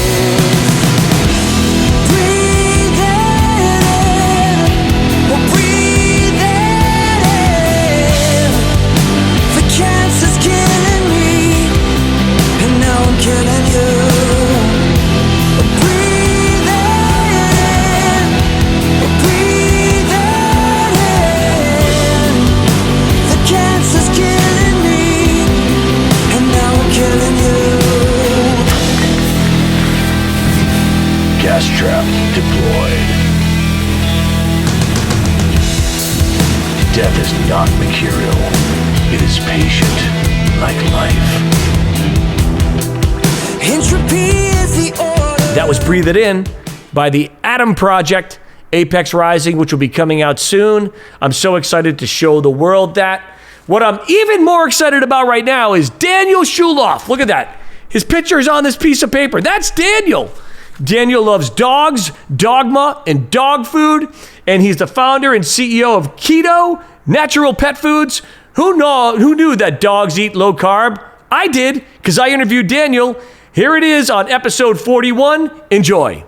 breathe in, breathe in. The cancer's killing me, and now I'm killing you. Breathe in, breathe in. The cancer's killing me. Gas trap deployed. Death is not mercurial. It is patient, like life. Entropy is the order. That was Breathe It In by the Atom Project, Apex Rising, which will be coming out soon. I'm so excited to show the world that. What I'm even more excited about right now is Daniel Shuloff. Look at that. His picture is on this piece of paper. That's Daniel. Daniel loves dogs, dogma, and dog food, and he's the founder and CEO of Keto Natural Pet Foods. Who knew that dogs eat low carb? I did, because I interviewed Daniel. Here it is on episode 41. Enjoy.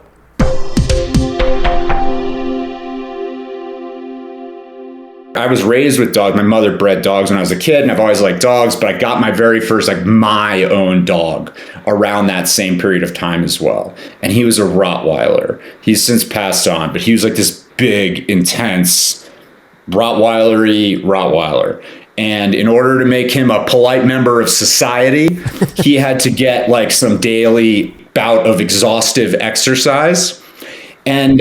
I was raised with dogs. My mother bred dogs when I was a kid, and I've always liked dogs, but I got my very first, my own dog around that same period of time as well. And he was a Rottweiler. He's since passed on, but he was like this big, intense Rottweiler. And in order to make him a polite member of society, he had to get like some daily bout of exhaustive exercise. And,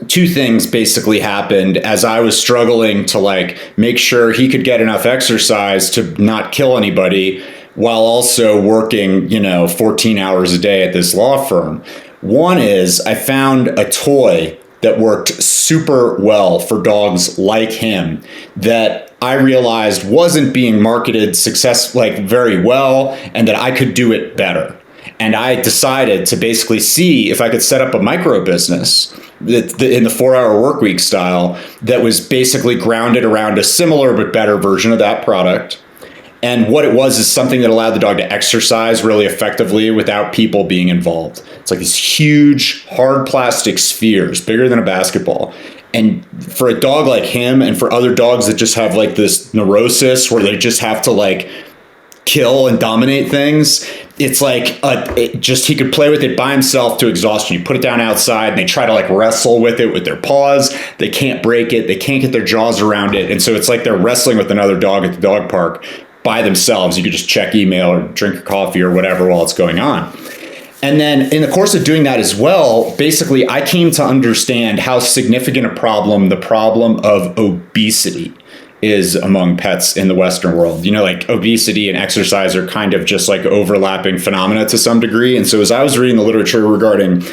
two things basically happened as I was struggling to make sure he could get enough exercise to not kill anybody while also working, 14 hours a day at this law firm. One is I found a toy that worked super well for dogs like him that I realized wasn't being marketed very well, and that I could do it better. And I decided to basically see if I could set up a micro business in the 4-hour work week style that was basically grounded around a similar but better version of that product. And what it was is something that allowed the dog to exercise really effectively without people being involved. It's like these huge, hard plastic spheres, bigger than a basketball. And for a dog like him, and for other dogs that just have this neurosis where they just have to kill and dominate things, it's he could play with it by himself to exhaustion. You put it down outside and they try to wrestle with it with their paws. They can't break it. They can't get their jaws around it. And so it's like they're wrestling with another dog at the dog park by themselves. You could just check email or drink your coffee or whatever while it's going on. And then in the course of doing that as well, basically I came to understand how significant a problem the problem of obesity is among pets in the Western world. Obesity and exercise are kind of just overlapping phenomena to some degree. And so as I was reading the literature regarding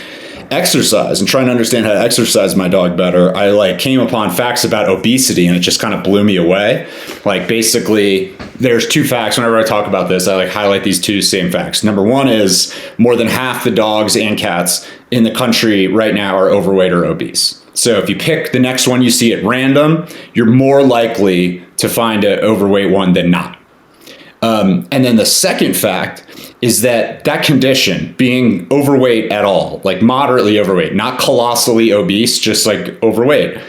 exercise and trying to understand how to exercise my dog better, I came upon facts about obesity, and it just kind of blew me away. Basically, there's two facts. Whenever I talk about this, I highlight these two same facts. Number one is more than half the dogs and cats in the country right now are overweight or obese. So if you pick the next one you see at random, you're more likely to find an overweight one than not. And then the second fact is that condition, being overweight at all, moderately overweight, not colossally obese, just overweight,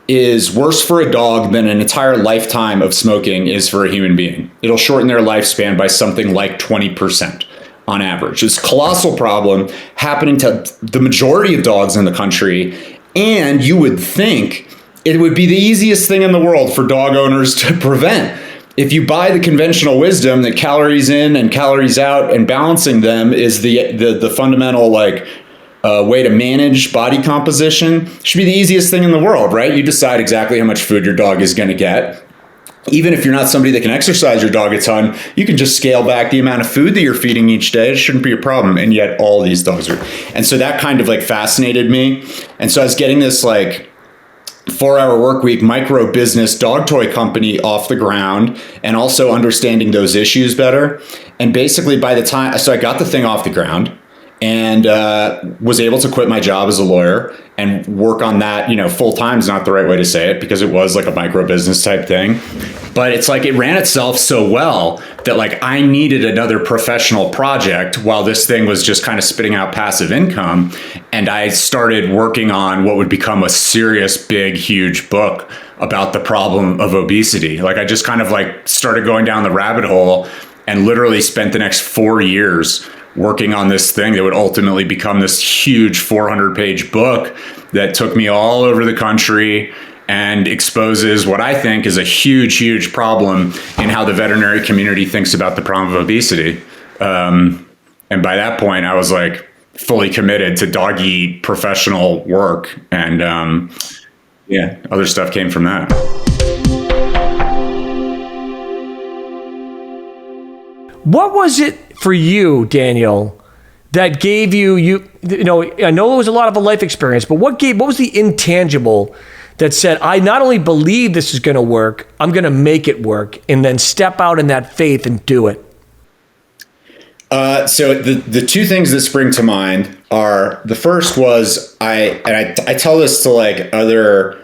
is worse for a dog than an entire lifetime of smoking is for a human being. It'll shorten their lifespan by something like 20%. On average. It's a colossal problem happening to the majority of dogs in the country. And you would think it would be the easiest thing in the world for dog owners to prevent. If you buy the conventional wisdom that calories in and calories out and balancing them is the fundamental way to manage body composition, it should be the easiest thing in the world, right? You decide exactly how much food your dog is going to get. Even if you're not somebody that can exercise your dog a ton, you can just scale back the amount of food that you're feeding each day. It shouldn't be a problem. And yet all these dogs are. And so that kind of fascinated me. And so I was getting this 4-hour work week micro business dog toy company off the ground, and also understanding those issues better. And basically by the time, so I got the thing off the ground and was able to quit my job as a lawyer and work on that, full time is not the right way to say it because it was a micro business type thing. But it's it ran itself so well that I needed another professional project while this thing was just kind of spitting out passive income. And I started working on what would become a serious, big, huge book about the problem of obesity. I just kind of started going down the rabbit hole and literally spent the next 4 years working on this thing that would ultimately become this huge 400-page book that took me all over the country and exposes what I think is a huge, huge problem in how the veterinary community thinks about the problem of obesity. And by that point, I was fully committed to doggy professional work. And other stuff came from that. What was it for you, Daniel, that gave you I know it was a lot of a life experience, but what was the intangible that said, I not only believe this is going to work, I'm going to make it work, and then step out in that faith and do it? So the two things that spring to mind are, the first was I tell this to other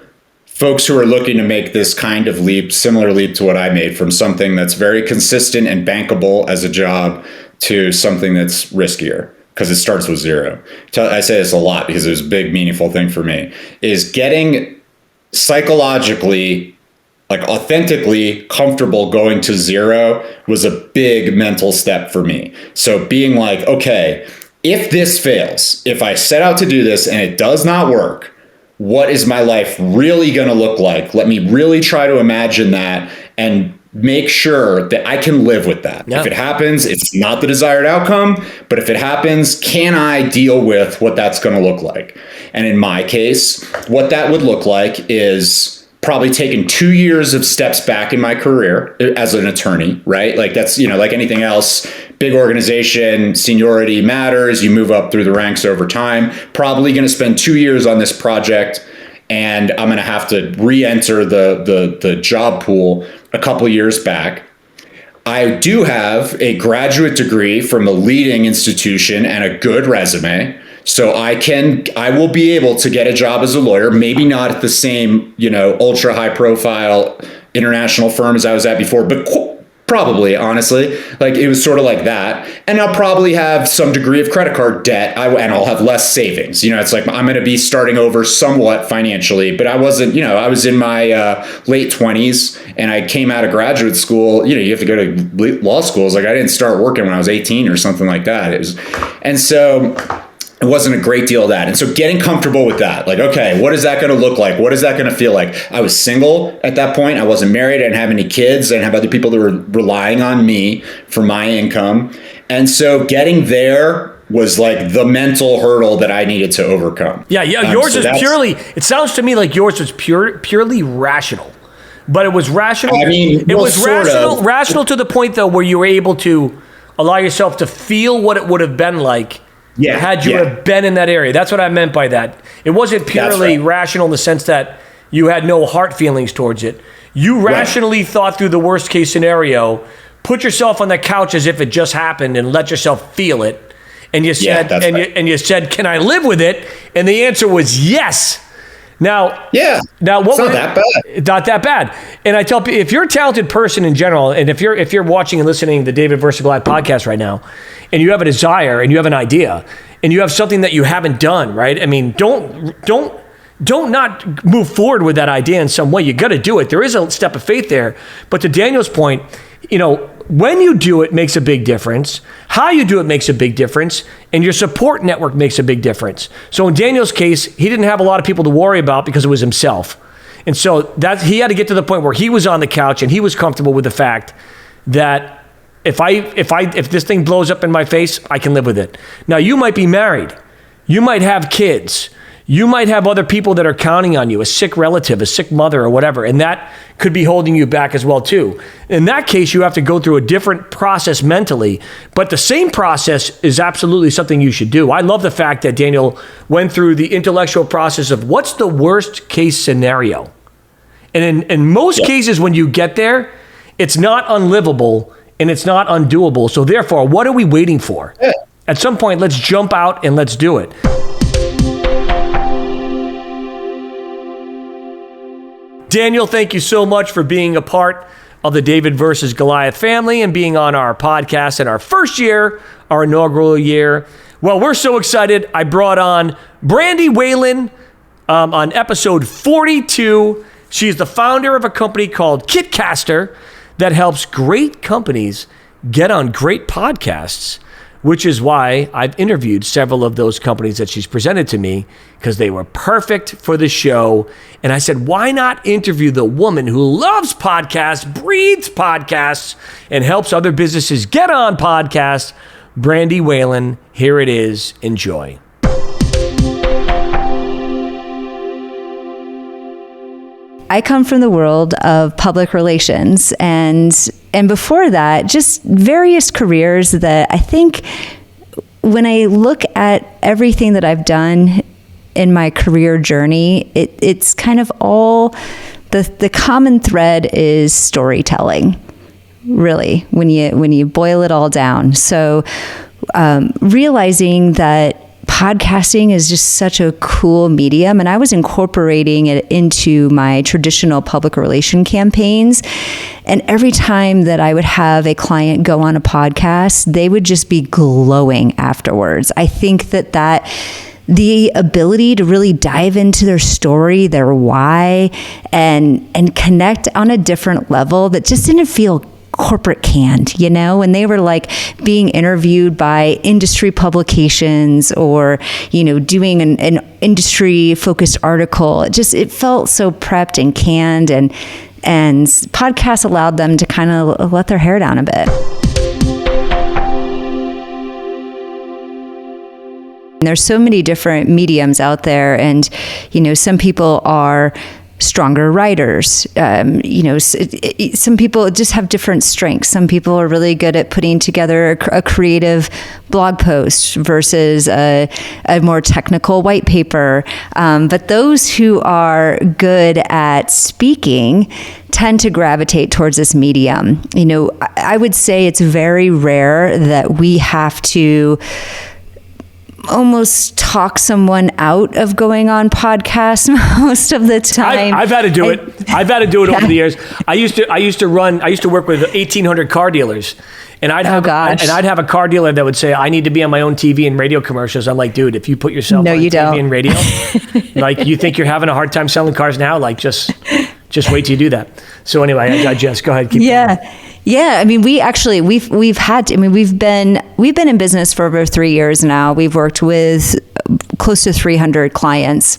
folks who are looking to make this kind of leap, similar leap to what I made, from something that's very consistent and bankable as a job to something that's riskier, because it starts with zero. I say this a lot because it was a big, meaningful thing for me, is getting psychologically, like authentically comfortable going to zero was a big mental step for me. So being like, okay, if this fails, if I set out to do this and it does not work, what is my life really going to look like? Let me really try to imagine that and make sure that I can live with that. Yeah. If it happens, it's not the desired outcome, but if it happens, can I deal with what that's going to look like? And in my case, what that would look like is probably taken 2 years of steps back in my career as an attorney, right? Like that's, like anything else, big organization, seniority matters. You move up through the ranks over time. Probably going to spend 2 years on this project, and I'm going to have to re-enter the job pool a couple of years back. I do have a graduate degree from a leading institution and a good resume. So I will be able to get a job as a lawyer, maybe not at the same, ultra high profile international firm as I was at before, but probably, honestly, like it was sort of like that. And I'll probably have some degree of credit card debt, and I'll have less savings. It's like I'm going to be starting over somewhat financially, but I wasn't, I was in my late 20s and I came out of graduate school. You have to go to law schools. Like I didn't start working when I was 18 or something like that. And so it wasn't a great deal of that. And so getting comfortable with that, like, okay, what is that going to look like? What is that going to feel like? I was single at that point. I wasn't married. I didn't have any kids. I didn't have other people that were relying on me for my income. And so getting there was like the mental hurdle that I needed to overcome. Yeah. Yours is purely, it sounds to me like yours was purely rational, but it was rational. I mean, it was rational to the point though, where you were able to allow yourself to feel what it would have been like had you have been in that area. That's what I meant by that. It wasn't purely rational in the sense that you had no heart feelings towards it. You rationally thought through the worst case scenario, put yourself on the couch as if it just happened and let yourself feel it. And you said, you said, can I live with it? And the answer was yes. Now, what it's not that bad. Not that bad. And I tell people, if you're a talented person in general, and if you're watching and listening to the David vs. Goliath podcast right now, and you have a desire and you have an idea and you have something that you haven't done, right? I mean, don't not move forward with that idea in some way. You got to do it. There is a step of faith there. But to Daniel's point, when you do it makes a big difference. How you do it makes a big difference. And your support network makes a big difference. So in Daniel's case, he didn't have a lot of people to worry about because it was himself. And so that he had to get to the point where he was on the couch and he was comfortable with the fact that if this thing blows up in my face, I can live with it. Now, you might be married. You might have kids. You might have other people that are counting on you, a sick relative, a sick mother or whatever, and that could be holding you back as well too. In that case, you have to go through a different process mentally, but the same process is absolutely something you should do. I love the fact that Daniel went through the intellectual process of what's the worst case scenario. And in most cases, when you get there, it's not unlivable and it's not undoable. So therefore, what are we waiting for? Yeah. At some point, let's jump out and let's do it. Daniel, thank you so much for being a part of the David versus Goliath family and being on our podcast in our first year, our inaugural year. Well, we're so excited. I brought on Brandi Whalen on episode 42. She's the founder of a company called Kitcaster that helps great companies get on great podcasts, which is why I've interviewed several of those companies that she's presented to me because they were perfect for the show. And I said, why not interview the woman who loves podcasts, breathes podcasts, and helps other businesses get on podcasts? Brandi Whalen, here it is. Enjoy. I come from the world of public relations, and before that, just various careers that I think when I look at everything that I've done in my career journey, it's kind of all the common thread is storytelling, really, when you boil it all down. So realizing that podcasting is just such a cool medium, and I was incorporating it into my traditional public relation campaigns. And every time that I would have a client go on a podcast, they would just be glowing afterwards. I think that the ability to really dive into their story, their why, and connect on a different level that just didn't feel corporate canned, when they were like being interviewed by industry publications or, doing an industry focused article. It felt so prepped and canned, and podcasts allowed them to kind of let their hair down a bit. There's so many different mediums out there, and, some people are stronger writers. Some people just have different strengths. Some people are really good at putting together a creative blog post versus a more technical white paper. But those who are good at speaking tend to gravitate towards this medium. I would say it's very rare that we have to almost talk someone out of going on podcasts most of the time. I've had to do it. I've had to do it over the years. I used to work with 1,800 car dealers, and I'd have a car dealer that would say, I need to be on my own TV and radio commercials. I'm like, dude, if you put yourself on TV and radio, like, you think you're having a hard time selling cars now? Like, just wait till you do that. So anyway, I digest. Go ahead. Keep going. Yeah, I mean, we've been in business for over 3 years now. We've worked with close to 300 clients.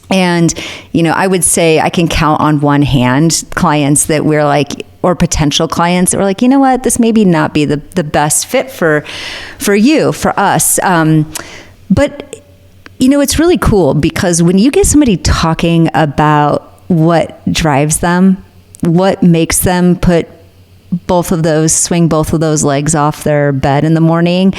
And, I would say I can count on one hand clients that we're like, or potential clients that were like, you know what, this maybe not be the best fit for us. But, it's really cool because when you get somebody talking about what drives them, what makes them swing both of those legs off their bed in the morning,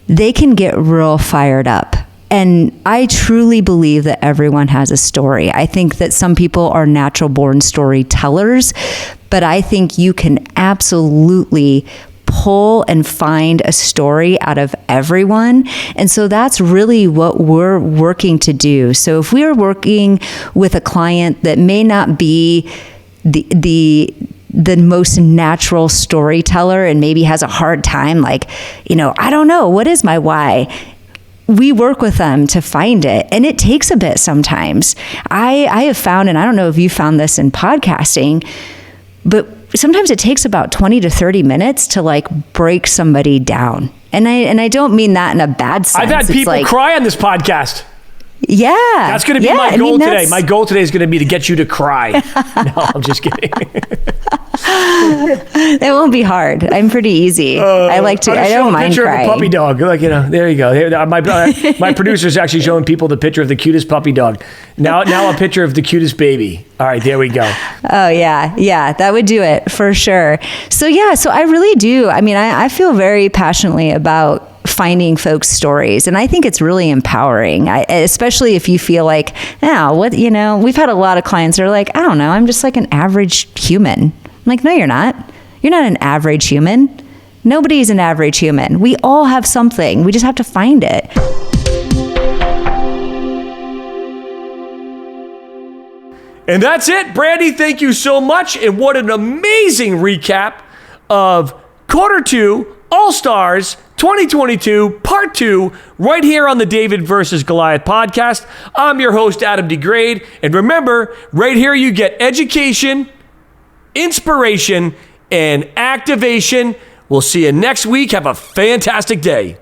they can get real fired up. And I truly believe that everyone has a story. I think that some people are natural born storytellers, but I think you can absolutely pull and find a story out of everyone. And so that's really what we're working to do. So if we're working with a client that may not be the most natural storyteller and maybe has a hard time, like, I don't know, what is my why? We work with them to find it. And it takes a bit sometimes. I have found, and I don't know if you found this in podcasting, but sometimes it takes about 20 to 30 minutes to like break somebody down. And I don't mean that in a bad sense. I've had people cry on this podcast. Yeah. That's going to be my goal today. My goal today is going to be to get you to cry. No, I'm just kidding. That won't be hard. I'm pretty easy. I don't mind crying. Of a puppy dog. Like, there you go. My producer's actually showing people the picture of the cutest puppy dog. Now a picture of the cutest baby. All right, there we go. Oh yeah. Yeah, that would do it for sure. So I really do. I mean, I feel very passionately about finding folks' stories. And I think it's really empowering, especially if you feel like, we've had a lot of clients that are like, I don't know, I'm just like an average human. I'm like, no, you're not. You're not an average human. Nobody's an average human. We all have something. We just have to find it. And that's it, Brandi. Thank you so much. And what an amazing recap of Quarter 2 All-Stars 2022 Part 2 right here on the David versus Goliath podcast. I'm your host, Adam DeGrade. And remember, right here you get education, inspiration, and activation. We'll see you next week. Have a fantastic day.